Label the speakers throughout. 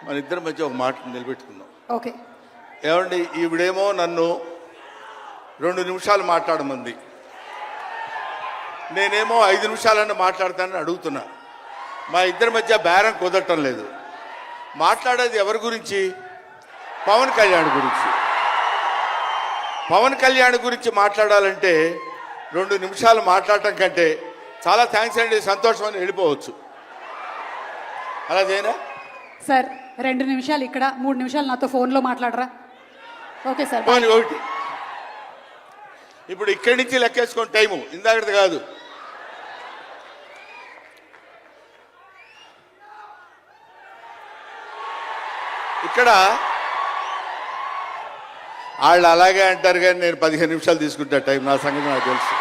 Speaker 1: మన ఇద్దరి మధ్య ఒక మాట నిలబెట్టుకుందాం.
Speaker 2: ఓకే.
Speaker 1: ఏమండి, ఈవిడేమో నన్ను 2 నిమిషాలు మాట్లాడమంది, నేనేమో 5 నిమిషాలన్నా మాట్లాడతానని అడుగుతున్నా. మా ఇద్దరి మధ్య బేరం కుదరటం లేదు. మాట్లాడేది ఎవరి గురించి? పవన్ కళ్యాణ్ గురించి. పవన్ కళ్యాణ్ గురించి మాట్లాడాలంటే 2 నిమిషాలు మాట్లాడటం కంటే చాలా థ్యాంక్స్ అండి, సంతోషం అని వెళ్ళిపోవచ్చు. అలా చేయనా
Speaker 2: సార్? 2 నిమిషాలు ఇక్కడ, 3 నిమిషాలు నాతో ఫోన్లో మాట్లాడరా? Okay sir.
Speaker 1: పోనీ ఒకటి. ఇప్పుడు ఇక్కడి నుంచి లెక్కేసుకోండి టైము, ఇందాకటి కాదు. ఇక్కడ వాళ్ళు అలాగే అంటారు కానీ నేను 15 నిమిషాలు తీసుకుంటా టైం. నా సంగతి నాకు తెలుసు.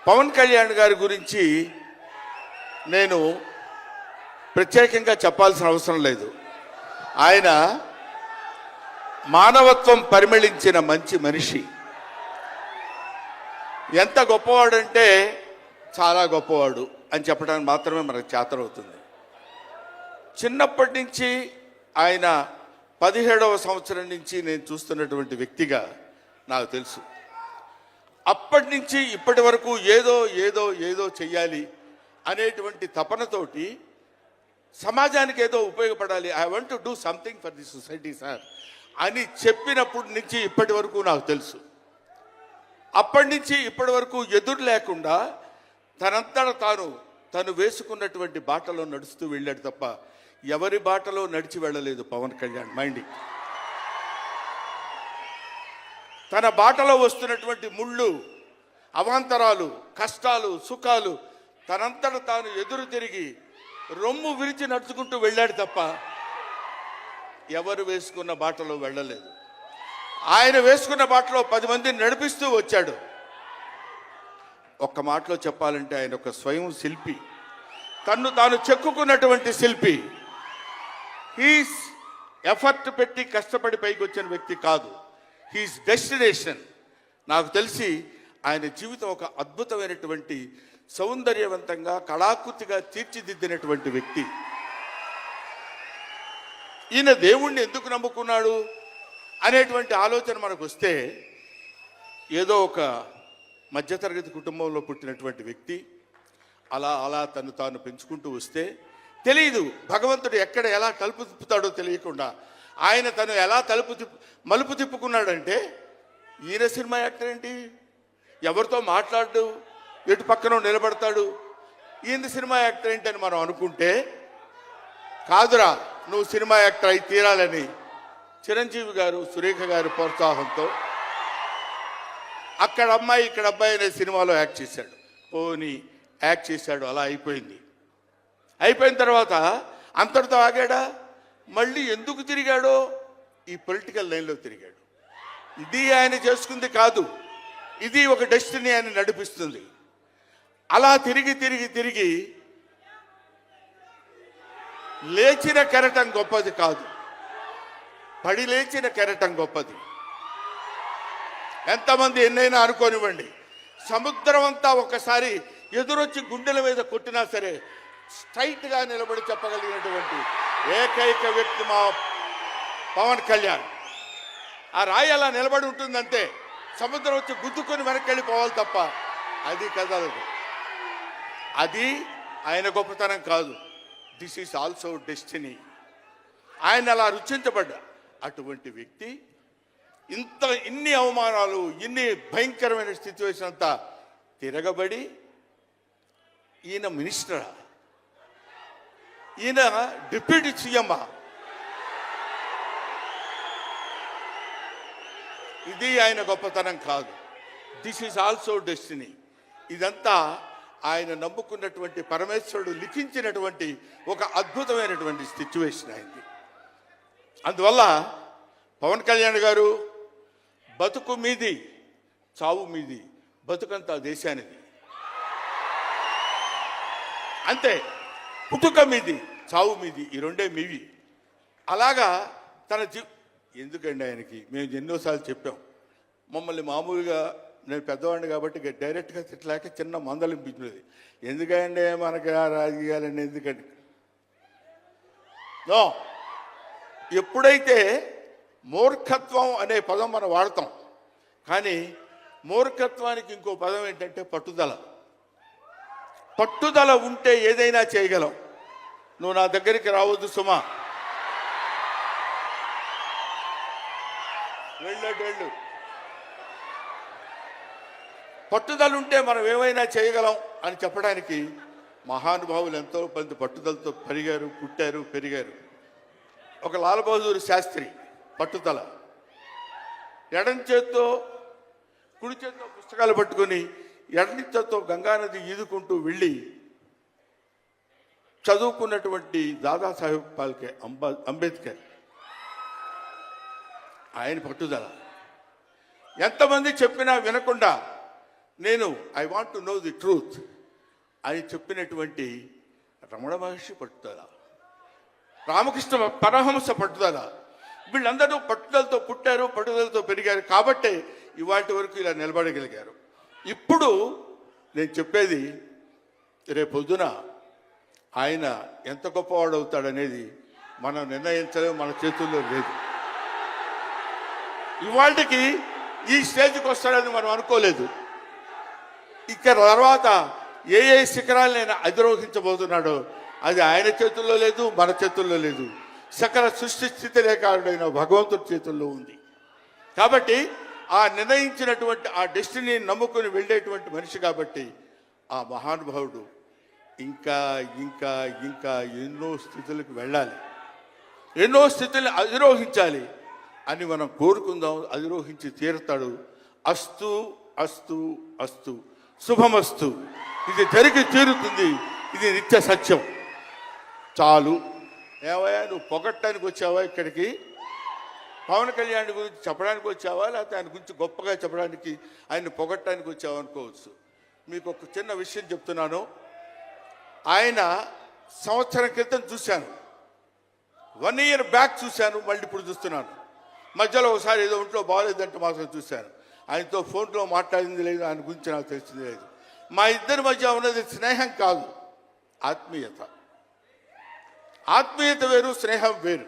Speaker 1: పవన్ కళ్యాణ్ గారి గురించి నేను ప్రత్యేకంగా చెప్పాల్సిన అవసరం లేదు. ఆయన మానవత్వం పరిమళించిన మంచి మనిషి. ఎంత గొప్పవాడంటే చాలా గొప్పవాడు అని చెప్పడానికి మాత్రమే మనకు చేతనవుతుంది. చిన్నప్పటి నుంచి ఆయన 17వ సంవత్సరం నుంచి నేను చూస్తున్నటువంటి వ్యక్తిగా నాకు తెలుసు. అప్పటి నుంచి ఇప్పటి వరకు ఏదో ఏదో ఏదో చెయ్యాలి అనేటువంటి తపనతోటి సమాజానికి ఏదో ఉపయోగపడాలి, I want to do something for the society sir అని చెప్పినప్పటి నుంచి ఇప్పటి వరకు నాకు తెలుసు. అప్పటి నుంచి ఇప్పటి వరకు ఎదురు లేకుండా తనంతట తను వేసుకున్నటువంటి బాటలో నడుస్తూ వెళ్ళాడు తప్ప ఎవరి బాటలో నడిచి వెళ్ళలేదు పవన్ కళ్యాణ్. మైండ్ తన బాటలో వస్తున్నటువంటి ముళ్ళు, అవాంతరాలు, కష్టాలు, సుఖాలు తనంతట తాను ఎదురు తిరిగి రొమ్ము విరిచి నడుచుకుంటూ వెళ్ళాడు తప్ప ఎవరు వేసుకున్న బాటలో వెళ్ళలేదు. ఆయన వేసుకున్న బాటలో 10 మందిని నడిపిస్తూ వచ్చాడు. ఒక్క మాటలో చెప్పాలంటే ఆయన ఒక స్వయం శిల్పి, తన్ను తాను చెక్కుకున్నటువంటి శిల్పి. హీస్ ఎఫర్ట్ పెట్టి కష్టపడి పైకి వచ్చిన వ్యక్తి కాదు, హీస్ డెస్టినేషన్. నాకు తెలిసి ఆయన జీవితం ఒక అద్భుతమైనటువంటి సౌందర్యవంతంగా కళాకృతిగా తీర్చిదిద్దినటువంటి వ్యక్తి. ఈయన దేవుణ్ణి ఎందుకు నమ్ముకున్నాడు అనేటువంటి ఆలోచన మనకు వస్తే, ఏదో ఒక మధ్యతరగతి కుటుంబంలో పుట్టినటువంటి వ్యక్తి అలా అలా తను తాను పెంచుకుంటూ వస్తే తెలియదు భగవంతుడు ఎక్కడ ఎలా తలుపు తిప్పుతాడో తెలియకుండా ఆయన తను ఎలా మలుపు తిప్పుకున్నాడంటే, ఈయన సినిమా యాక్టర్ ఏంటి, ఎవరితో మాట్లాడు, ఎటు పక్కన నిలబడతాడు, ఈయన సినిమా యాక్టర్ ఏంటి అని మనం అనుకుంటే, కాదురా నువ్వు సినిమా యాక్టర్ అయి తీరాలని చిరంజీవి గారు, సురేఖ గారి ప్రోత్సాహంతో అక్కడ అమ్మాయి ఇక్కడ అబ్బాయి అనే సినిమాలో యాక్ట్ చేశాడు. పోనీ యాక్ట్ చేశాడు, అలా అయిపోయింది. అయిపోయిన తర్వాత అంతటితో ఆగాడా? మళ్ళీ ఎందుకు తిరిగాడో ఈ పొలిటికల్ లైన్లో తిరిగాడు. ఇది ఆయన చేసుకుంది కాదు, ఇది ఒక డెస్టినీ ఆయన నడిపిస్తుంది. అలా తిరిగి తిరిగి తిరిగి లేచిన కెరటం గొప్పది కాదు, పడి లేచిన కెరటం గొప్పది. ఎంతమంది ఎన్నైనా అనుకోనివ్వండి, సముద్రం అంతా ఒకసారి ఎదురొచ్చి గుండెల మీద కొట్టినా సరే స్ట్రైట్గా నిలబడి చెప్పగలిగినటువంటి ఏకైక వ్యక్తి మా పవన్ కళ్యాణ్. ఆ రాయి అలా నిలబడి ఉంటుందంటే సముద్రం వచ్చి గుద్దుకొని వెనక్కి వెళ్ళిపోవాలి తప్ప అది కదలదు. అది ఆయన గొప్పతనం కాదు, దిస్ ఈజ్ ఆల్సో డెస్టినీ. ఆయన అలా రుచించబడ్డా అటువంటి వ్యక్తి ఇన్ని అవమానాలు, ఇన్ని భయంకరమైన సిచ్యువేషన్ అంతా తిరగబడి ఈయన మినిస్టరా, ఈయన డిప్యూటీ సీఎమ్మా, ఇది ఆయన గొప్పతనం కాదు. This is also destiny. ఇదంతా ఆయన నమ్ముకున్నటువంటి పరమేశ్వరుడు లిఖించినటువంటి ఒక అద్భుతమైనటువంటి సిచ్యువేషన్ అయింది. అందువల్ల పవన్ కళ్యాణ్ గారు బతుకు మీది, చావు మీది, బతుకంతా దేశానిది. అంతే, పుట్టుక మీది, చావు మీది, ఈ రెండే మీవి. అలాగా తన ఎందుకండి ఆయనకి మేము ఎన్నోసార్లు చెప్పాం, మమ్మల్ని మామూలుగా నేను పెద్దవాడిని కాబట్టి డైరెక్ట్గా తిట్టలేక చిన్న మందలింపించినది. ఎందుకంటే మనకి ఆ రాజకీయాలన్నీ ఎందుకండి? నో, ఎప్పుడైతే మూర్ఖత్వం అనే పదం మనం వాడతాం, కానీ మూర్ఖత్వానికి ఇంకో పదం ఏంటంటే పట్టుదల. పట్టుదల ఉంటే ఏదైనా చేయగలం. నువ్వు నా దగ్గరికి రావద్దు సుమా, వెళ్ళు. పట్టుదల ఉంటే మనం ఏమైనా చేయగలం అని చెప్పడానికి మహానుభావులు ఎంతో మంది పట్టుదలతో పెరిగారు, పుట్టారు, పెరిగారు. ఒక లాల్ బహదూర్ శాస్త్రి పట్టుదల, ఎడం చేత్తో కుడి చేత్తో పుస్తకాలు పట్టుకొని ఎడం చేత్తో గంగానది ఈదుకుంటూ వెళ్ళి చదువుకున్నటువంటి దాదాసాహెబ్ ఫాల్కే అంబేద్కర్. ఆయన పట్టుదల. ఎంతమంది చెప్పినా వినకుండా నేను I want to know the truth అని చెప్పినటువంటి రమణ మహర్షి పట్టుదల, రామకృష్ణ పరమహంస పట్టుదల. వీళ్ళందరూ పట్టుదలతో పుట్టారు, పట్టుదలతో పెరిగారు కాబట్టే ఇవాటి వరకు ఇలా నిలబడగలిగారు. ఇప్పుడు నేను చెప్పేది, రేపొద్దున ఆయన ఎంత గొప్పవాడు అవుతాడనేది మనం నిర్ణయించలేము, మన చేతుల్లో లేదు. ఇవాళకి ఈ స్టేజ్కి వస్తాడని మనం అనుకోలేదు. ఇక తర్వాత ఏ శిఖరాలను ఆయన అధిరోహించబోతున్నాడో అది ఆయన చేతుల్లో లేదు, మన చేతుల్లో లేదు. సకల సృష్టి స్థితి రేఖారుడైన భగవంతుడి చేతుల్లో ఉంది. కాబట్టి ఆ నిర్ణయించినటువంటి ఆ డెస్టినీని నమ్ముకొని వెళ్ళేటువంటి మనిషి కాబట్టి ఆ మహానుభావుడు ఇంకా ఇంకా ఇంకా ఎన్నో స్థితులకు వెళ్ళాలి, ఎన్నో స్థితులను అధిరోహించాలి అని మనం కోరుకుందాం. అధిరోహించి తీరుతాడు. అస్తు అస్తు అస్తు, శుభమస్తు. ఇది జరిగి తీరుతుంది, ఇది నిత్య సత్యం. చాలు. ఏవయ్యా, నువ్వు పొగట్టడానికి వచ్చావా ఇక్కడికి? పవన్ కళ్యాణ్ గురించి చెప్పడానికి వచ్చావా, లేకపోతే ఆయన గురించి గొప్పగా చెప్పడానికి, ఆయన పొగట్టడానికి వచ్చావా అనుకోవచ్చు. మీకు ఒక చిన్న విషయం చెప్తున్నాను. ఆయన సంవత్సరం క్రితం చూశాను, 1 year బ్యాక్ చూశాను, మళ్ళీ ఇప్పుడు చూస్తున్నాను. మధ్యలో ఒకసారి ఏదో ఒంట్లో బాగోలేదంటే మాత్రం చూశాను. ఆయనతో ఫోన్లో మాట్లాడింది లేదు, ఆయన గురించి నాకు తెలిసింది లేదు. మా ఇద్దరి మధ్య ఉన్నది స్నేహం కాదు, ఆత్మీయత. ఆత్మీయత వేరు, స్నేహం వేరు.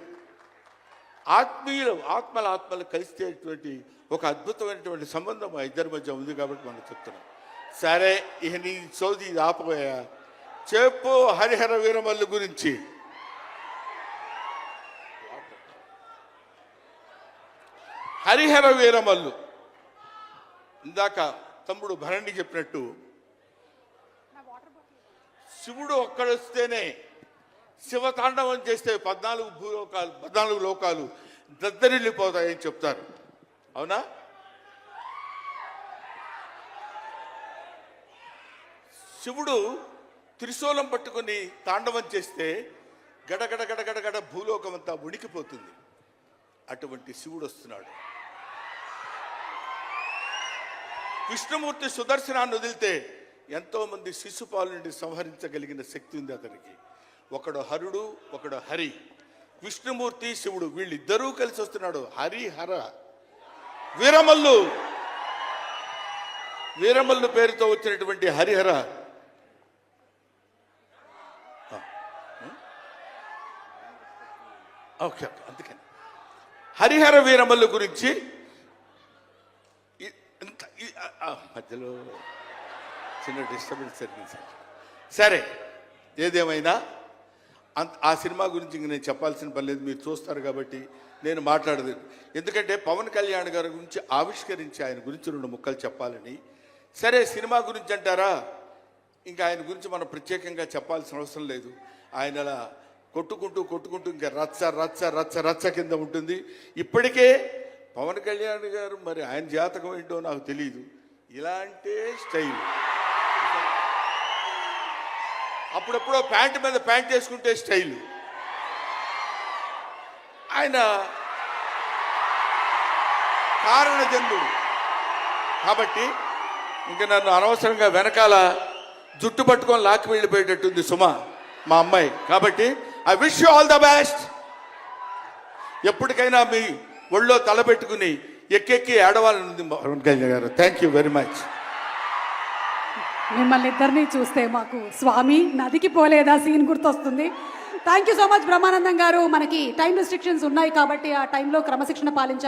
Speaker 1: ఆత్మలు కలిసేటువంటి ఒక అద్భుతమైనటువంటి సంబంధం మా ఇద్దరి మధ్య ఉంది కాబట్టి మనం చెప్తున్నాం. సరే, ఇక నీ సోది ఇది ఆపబోయా. చెప్పు హరిహర వీరమల్లు గురించి. హరిహర వీరమల్లు ఇందాక తమ్ముడు భరణి చెప్పినట్టు, శివుడు ఒక్కడొస్తేనే, శివతాండవం చేస్తే 14 లోకాలు దద్దరిల్లిపోతాయని చెప్తారు. అవునా? శివుడు త్రిశూలం పట్టుకుని తాండవం చేస్తే గడగడ గడగడ గడ భూలోకం అంతా ఉడికిపోతుంది. అటువంటి శివుడు వస్తున్నాడు. కృష్ణమూర్తి సుదర్శనాన్ని వదిలితే ఎంతో మంది శిశుపాలు నుండి సంహరించగలిగిన శక్తి ఉంది అతనికి. ఒకడు హరుడు, ఒకడు హరి. విష్ణుమూర్తి, శివుడు వీళ్ళిద్దరూ కలిసి వస్తున్నాడు. హరిహర వీరమల్లు పేరుతో వచ్చినటువంటి హరిహర ఓకే, అందుకని హరిహర వీరమల్లు గురించి మధ్యలో చిన్న డిస్టర్బెన్స్ జరిగింది. సరే, ఏదేమైనా ఆ సినిమా గురించి ఇంక నేను చెప్పాల్సిన పని లేదు, మీరు చూస్తారు కాబట్టి నేను మాట్లాడదు. ఎందుకంటే పవన్ కళ్యాణ్ గారి గురించి ఆవిష్కరించి ఆయన గురించి 2 ముక్కలు చెప్పాలని. సరే, సినిమా గురించి అంటారా, ఇంకా ఆయన గురించి మనం ప్రత్యేకంగా చెప్పాల్సిన అవసరం లేదు. ఆయన అలా కొట్టుకుంటూ ఇంకా రచ్చ కింద ఉంటుంది. ఇప్పటికే పవన్ కళ్యాణ్ గారు, మరి ఆయన జాతకం ఏంటో నాకు తెలియదు, ఇలాంటి స్టైల్. అప్పుడప్పుడో ప్యాంటు మీద ప్యాంట్ వేసుకుంటే స్టైల్. ఆయన కారణజన్ముడు కాబట్టి ఇంకా నన్ను అనవసరంగా వెనకాల జుట్టు పట్టుకొని లాక్కి వెళ్ళిపోయేటట్టుంది సుమా, మా అమ్మాయి. కాబట్టి I wish you all the best. ఎప్పటికైనా మీ ఒళ్ళో తలపెట్టుకుని ఎక్కెక్కి ఏడవాలని ఉంది పవన్ కళ్యాణ్ గారు. Thank you very much.
Speaker 2: మిమ్మల్ని ఇద్దరిని చూస్తే మాకు స్వామి నదికి పోలేదా సీన్ గుర్తొస్తుంది. Thank you so much Brahmanandam గారు. మనకి టైం రెస్ట్రిక్షన్స్ ఉన్నాయి కాబట్టి ఆ టైంలో క్రమశిక్షణ పాలించాలి.